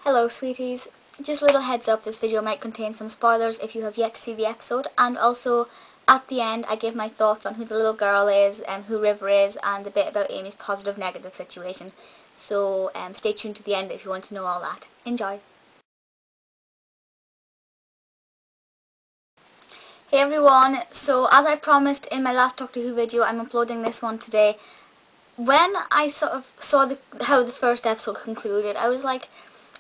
Hello sweeties, just a little heads up, this video might contain some spoilers if you have yet to see the episode, and also at the end I give my thoughts on who the little girl is, and who River is, and a bit about Amy's positive negative situation. So stay tuned to the end if you want to know all that. Enjoy! Hey everyone, so as I promised in my last Doctor Who video, I'm uploading this one today. When I sort of saw how the first episode concluded, I was like,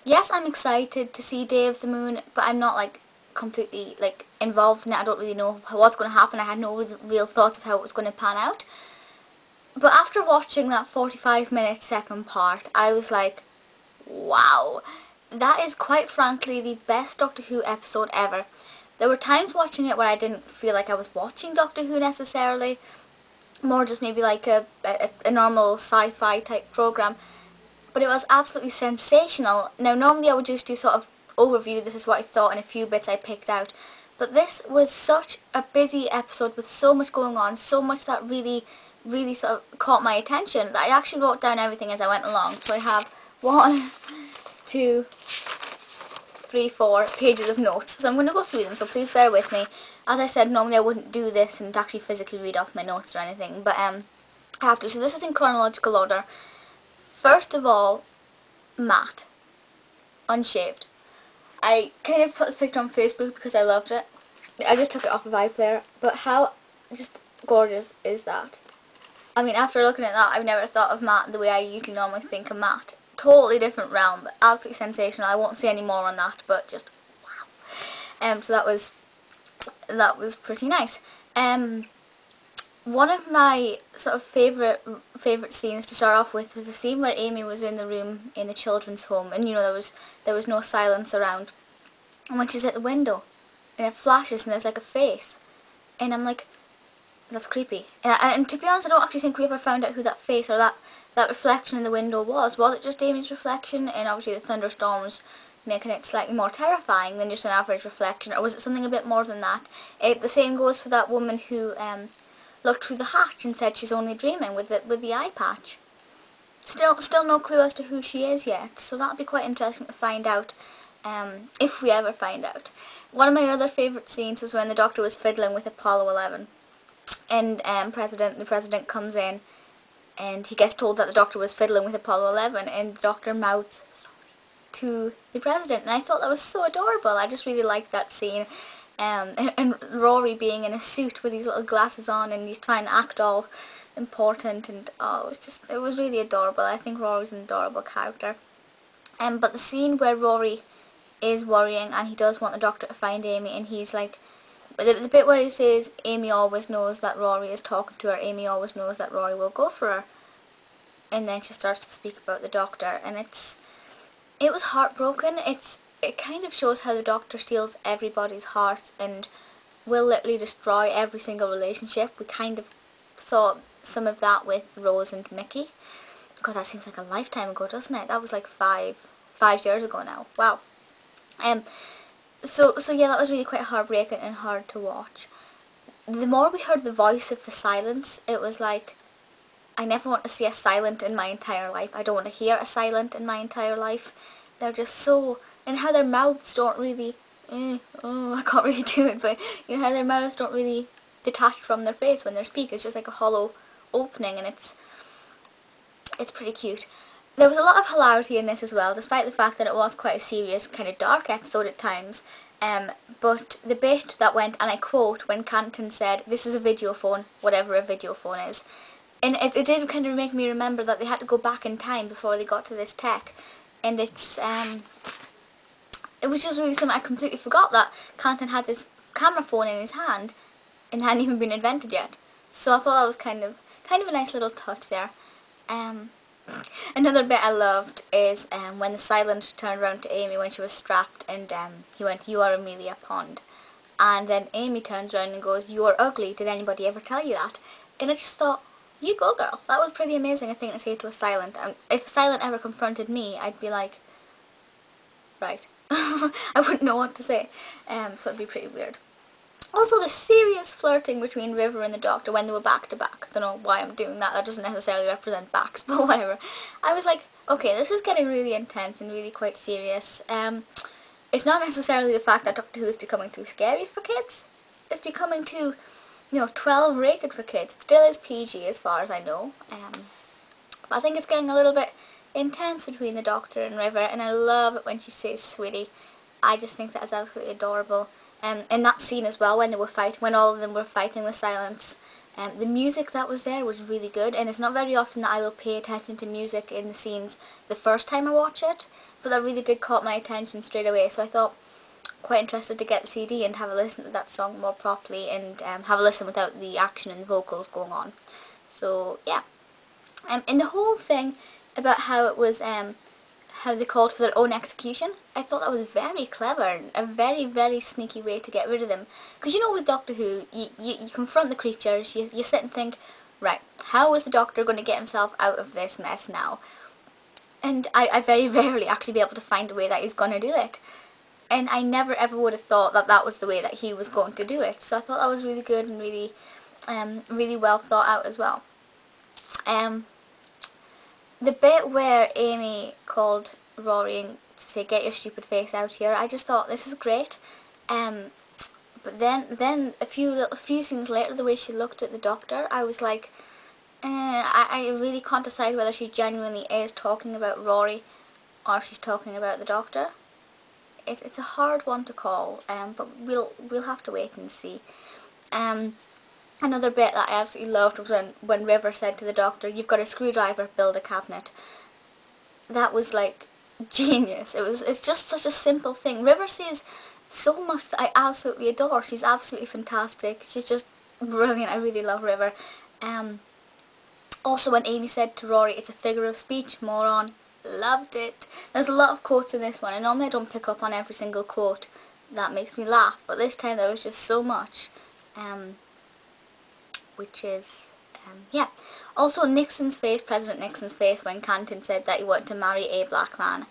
yes, I'm excited to see Day of the Moon, but I'm not like completely like involved in it. I don't really know what's going to happen. I had no real thoughts of how it was going to pan out. But after watching that 45-minute second part, I was like, wow, that is quite frankly the best Doctor Who episode ever. There were times watching it where I didn't feel like I was watching Doctor Who necessarily, more just maybe like a normal sci-fi type program. But it was absolutely sensational. Now normally I would just do sort of overview, this is what I thought, and a few bits I picked out. But this was such a busy episode with so much going on, so much that really sort of caught my attention, that I actually wrote down everything as I went along. So I have 1, 2, 3, 4 pages of notes. So I'm going to go through them, so please bear with me. As I said, normally I wouldn't do this and actually physically read off my notes or anything, but I have to. So this is in chronological order. First of all, Matt, unshaved. I kind of put this picture on Facebook because I loved it. I just took it off of iPlayer, but how just gorgeous is that? I mean, after looking at that, I've never thought of Matt the way I usually normally think of Matt. Totally different realm, but absolutely sensational. I won't say any more on that, but just wow. So that was pretty nice. One of my sort of favourite scenes to start off with was the scene where Amy was in the room in the children's home, and you know there was no silence around, and when she's at the window and it flashes and there's like a face, and I'm like, that's creepy. And to be honest, I don't actually think we ever found out who that face or that reflection in the window was. Was it just Amy's reflection, and obviously the thunderstorms making it slightly more terrifying than just an average reflection, or was it something a bit more than that? The same goes for that woman who looked through the hatch and said she's only dreaming with the eye patch. Still no clue as to who she is yet, so that'll be quite interesting to find out, if we ever find out. One of my other favourite scenes was when the Doctor was fiddling with Apollo 11, and the President comes in, and he gets told that the Doctor was fiddling with Apollo 11, and the Doctor mouths to the President, and I thought that was so adorable. I just really liked that scene. And Rory being in a suit with these little glasses on, and he's trying to act all important, and oh, it was really adorable. I think Rory's an adorable character. But the scene where Rory is worrying and he does want the Doctor to find Amy, and he's like, the bit where he says Amy always knows that Rory is talking to her, Amy always knows that Rory will go for her, and then she starts to speak about the Doctor, and it was heartbroken. It kind of shows how the Doctor steals everybody's heart and will literally destroy every single relationship. We kind of saw some of that with Rose and Mickey. God, that seems like a lifetime ago, doesn't it? That was like five years ago now. Wow. So yeah, that was really quite heartbreaking and hard to watch. The more we heard the voice of the silence, it was like, I never want to see a silent in my entire life. I don't want to hear a silent in my entire life. They're just so... And how their mouths don't really, I can't really do it, but you know how their mouths don't really detach from their face when they speak. It's just like a hollow opening, and it's pretty cute. There was a lot of hilarity in this as well, despite the fact that it was quite a serious, kind of dark episode at times. But the bit that went, and I quote, when Canton said, "This is a video phone," whatever a video phone is. And it did kind of make me remember that they had to go back in time before they got to this tech. And it was just really something. I completely forgot that Canton had this camera phone in his hand and hadn't even been invented yet. So I thought that was kind of a nice little touch there. Another bit I loved is when the Silent turned around to Amy when she was strapped, and he went, "You are Amelia Pond." And then Amy turns around and goes, "You are ugly. Did anybody ever tell you that?" And I just thought, you go girl. That was pretty amazing, a thing to say to a Silent. And if a Silent ever confronted me, I'd be like, right. I wouldn't know what to say, so it'd be pretty weird. Also, the serious flirting between River and the Doctor when they were back to back. I don't know why I'm doing that. That doesn't necessarily represent backs, but whatever. I was like, Okay, this is getting really intense and really quite serious. It's not necessarily the fact that Doctor Who is becoming too scary for kids. It's becoming too, 12 rated for kids. It still is PG as far as I know. But I think it's getting a little bit intense between the Doctor and River, and I love it when she says sweetie. I just think that is absolutely adorable. In that scene as well, when they were fighting, when all of them were fighting the silence, the music that was there was really good, and it's not very often that I will pay attention to music in the scenes the first time I watch it, but that really did caught my attention straight away, so I thought, quite interested to get the CD and have a listen to that song more properly, and have a listen without the action and the vocals going on. So, yeah. And the whole thing about how it was, how they called for their own execution, I thought that was very clever and a very, very sneaky way to get rid of them. Because with Doctor Who, you confront the creatures, you sit and think, right, how is the Doctor going to get himself out of this mess now? And I very rarely actually be able to find a way that he's going to do it. And I never ever would have thought that that was the way that he was going to do it. So I thought that was really good and really, really well thought out as well. The bit where Amy called Rory and said, "Get your stupid face out here," I just thought, this is great. But then a few scenes later, the way she looked at the Doctor, I was like, I really can't decide whether she genuinely is talking about Rory or if she's talking about the Doctor. It's a hard one to call, but we'll have to wait and see. Another bit that I absolutely loved was when River said to the Doctor, "You've got a screwdriver, build a cabinet." That was like genius. It's just such a simple thing. River says so much that I absolutely adore. She's absolutely fantastic. She's just brilliant. I really love River. Also when Amy said to Rory, "It's a figure of speech, moron." Loved it. There's a lot of quotes in this one, and normally I don't pick up on every single quote that makes me laugh, but this time there was just so much. Which is, yeah. Also Nixon's face, President Nixon's face, when Canton said that he wanted to marry a black man.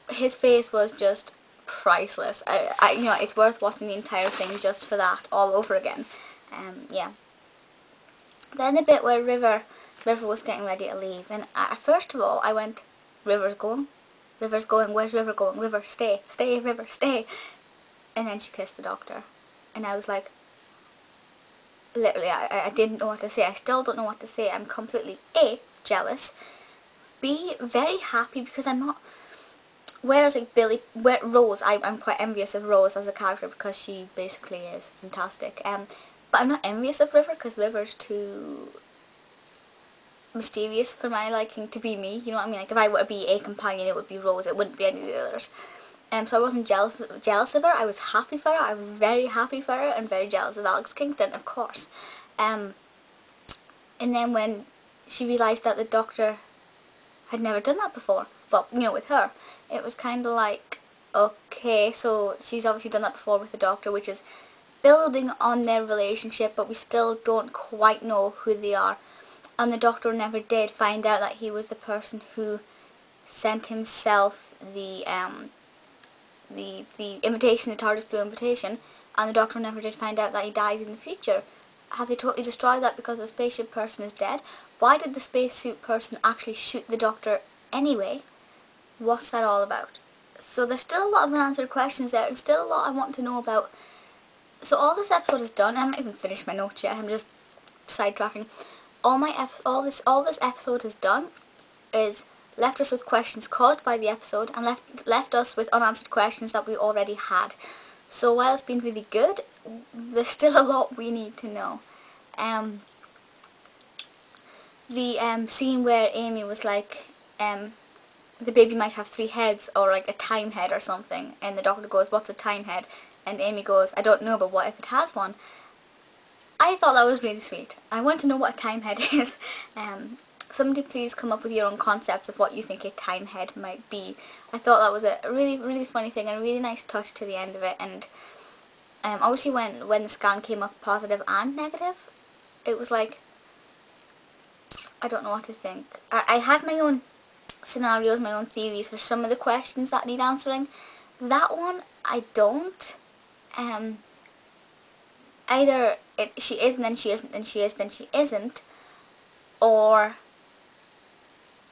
His face was just priceless. It's worth watching the entire thing just for that, all over again. Yeah. Then the bit where River was getting ready to leave, and first of all I went, River's going, where's River going? River, stay, River, stay. And then she kissed the Doctor, and I was like, literally, I didn't know what to say. I still don't know what to say. I'm completely A, jealous, B, very happy because I'm not, whereas like Rose, I'm quite envious of Rose as a character because she basically is fantastic, but I'm not envious of River because River's too mysterious for my liking to be me, you know what I mean? Like if I were to be a companion, it would be Rose, it wouldn't be any of the others. So I wasn't jealous of her. I was happy for her. I was very happy for her and very jealous of Alex Kingston, of course. And then when she realised that the Doctor had never done that before, well, with her, it was kind of like, okay, so she's obviously done that before with the Doctor, which is building on their relationship, but we still don't quite know who they are. And the Doctor never did find out that he was the person who sent himself the invitation, the TARDIS Blue invitation, and the Doctor never did find out that he dies in the future. Have they totally destroyed that because the spaceship person is dead? Why did the spacesuit person actually shoot the Doctor anyway? What's that all about? So there's still a lot of unanswered questions there, and still a lot I want to know about. So all this episode is done. I haven't even finished my notes yet. I'm just sidetracking. All this episode has done is left us with questions caused by the episode and left us with unanswered questions that we already had. So while it's been really good, there's still a lot we need to know. The scene where Amy was like, the baby might have 3 heads, or like a time head or something, and the Doctor goes, "What's a time head?" And Amy goes, "I don't know, but what if it has one?" I thought that was really sweet. I want to know what a time head is. Somebody please come up with your own concepts of what you think a time head might be. I thought that was a really, really funny thing and a really nice touch to the end of it. And obviously when the scan came up positive and negative, it was like, I don't know what to think. I had my own scenarios, my own theories for some of the questions that need answering. That one, I don't. Either she is and then she isn't, then she is, then she isn't, or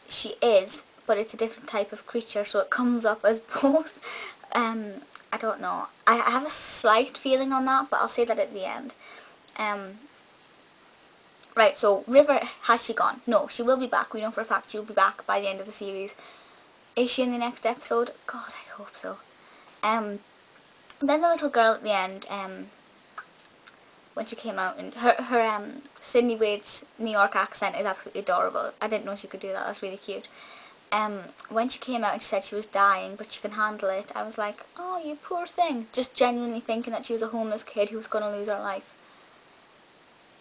she is but it's a different type of creature, so it comes up as both. I don't know. I have a slight feeling on that, but I'll say that at the end. Right, so River, has she gone? No, she will be back. We know for a fact she will be back by the end of the series. Is she in the next episode? God, I hope so. Then the little girl at the end, when she came out, and her Sydney Wade's New York accent is absolutely adorable. I didn't know she could do that. That's really cute. When she came out and she said she was dying, but she can handle it, I was like, oh, you poor thing. Just genuinely thinking that she was a homeless kid who was going to lose her life.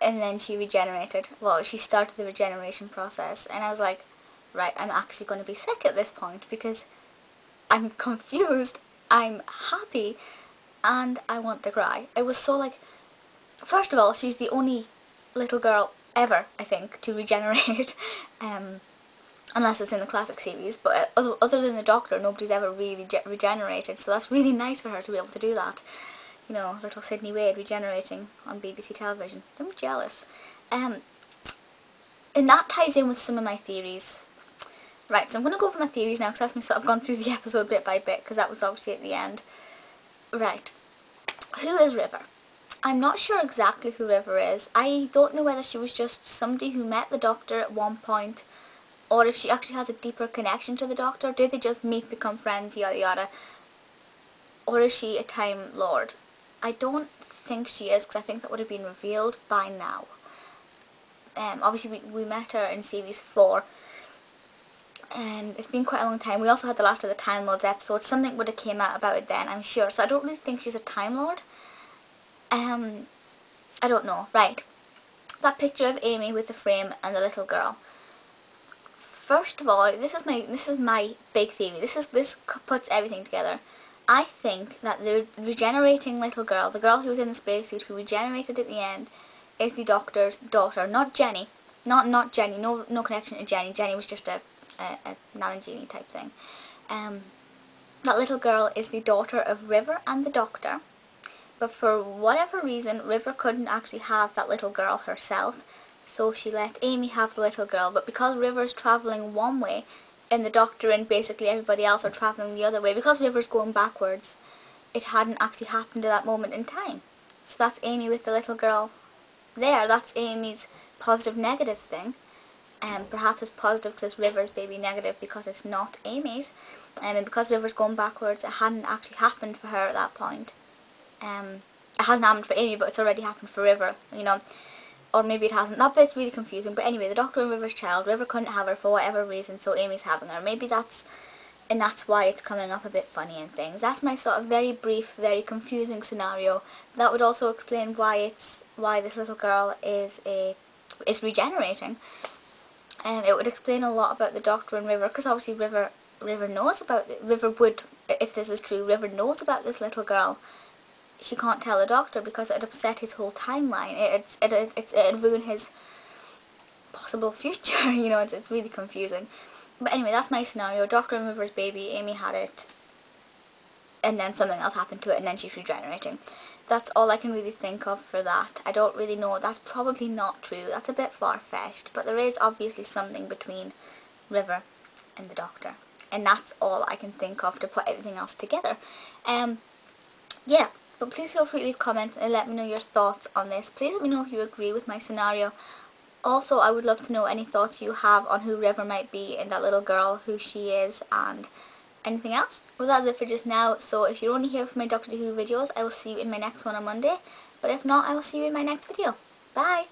And then she regenerated. Well, she started the regeneration process, and I was like, right, I'm actually going to be sick at this point, because I'm confused, I'm happy, and I want to cry. It was so like, first of all, she's the only little girl ever, I think, to regenerate, unless it's in the classic series, but other than the Doctor, nobody's ever really regenerated, so that's really nice for her to be able to do that. You know, little Sydney Wade regenerating on BBC television. I'm jealous. And that ties in with some of my theories. Right, so I'm going to go over my theories now, because that's me sort of gone through the episode bit by bit, because that was obviously at the end. Right. Who is River? I'm not sure exactly who River is. I don't know whether she was just somebody who met the Doctor at one point, or if she actually has a deeper connection to the Doctor. Did they just meet, become friends, yada yada? Or is she a Time Lord? I don't think she is, because I think that would have been revealed by now. Obviously we met her in series 4, and it's been quite a long time. We also had the last of the Time Lords episode. Something would have came out about it then, I'm sure. So I don't really think she's a Time Lord. I don't know. Right. That picture of Amy with the frame and the little girl. First of all, this is my big theory. This puts everything together. I think that the regenerating little girl, the girl who was in the spacesuit who regenerated at the end, is the Doctor's daughter, not Jenny. Not Jenny. No connection to Jenny. Jenny was just a Nan and Jeannie type thing. That little girl is the daughter of River and the Doctor. But for whatever reason, River couldn't actually have that little girl herself, so she let Amy have the little girl. But because River's travelling one way, and the Doctor and basically everybody else are travelling the other way, because River's going backwards, it hadn't actually happened at that moment in time. So that's Amy with the little girl there. That's Amy's positive negative thing. Perhaps it's positive because River's baby negative because it's not Amy's. And because River's going backwards, it hadn't actually happened for her at that point. It hasn't happened for Amy, but it's already happened for River, you know. Or maybe it hasn't. That bit's really confusing. But anyway, the Doctor and River's child. River couldn't have her for whatever reason, so Amy's having her. Maybe that's why it's coming up a bit funny and things. That's my sort of very brief, very confusing scenario. That would also explain why this little girl is regenerating. It would explain a lot about the Doctor and River, because obviously River knows about it. River would, if this is true, River knows about this little girl. She can't tell the Doctor because it'd upset his whole timeline. It'd ruin his possible future. You know, it's really confusing. But anyway, that's my scenario. Doctor and River's baby. Amy had it, and then something else happened to it, and then she's regenerating. That's all I can really think of for that. I don't really know. That's probably not true. That's a bit far-fetched. But there is obviously something between River and the Doctor, and that's all I can think of to put everything else together. Yeah. But please feel free to leave comments and let me know your thoughts on this. Please let me know if you agree with my scenario. Also, I would love to know any thoughts you have on who River might be and that little girl, who she is, and anything else. Well, that's it for just now. So if you're only here for my Doctor Who videos, I will see you in my next one on Monday. But if not, I will see you in my next video. Bye!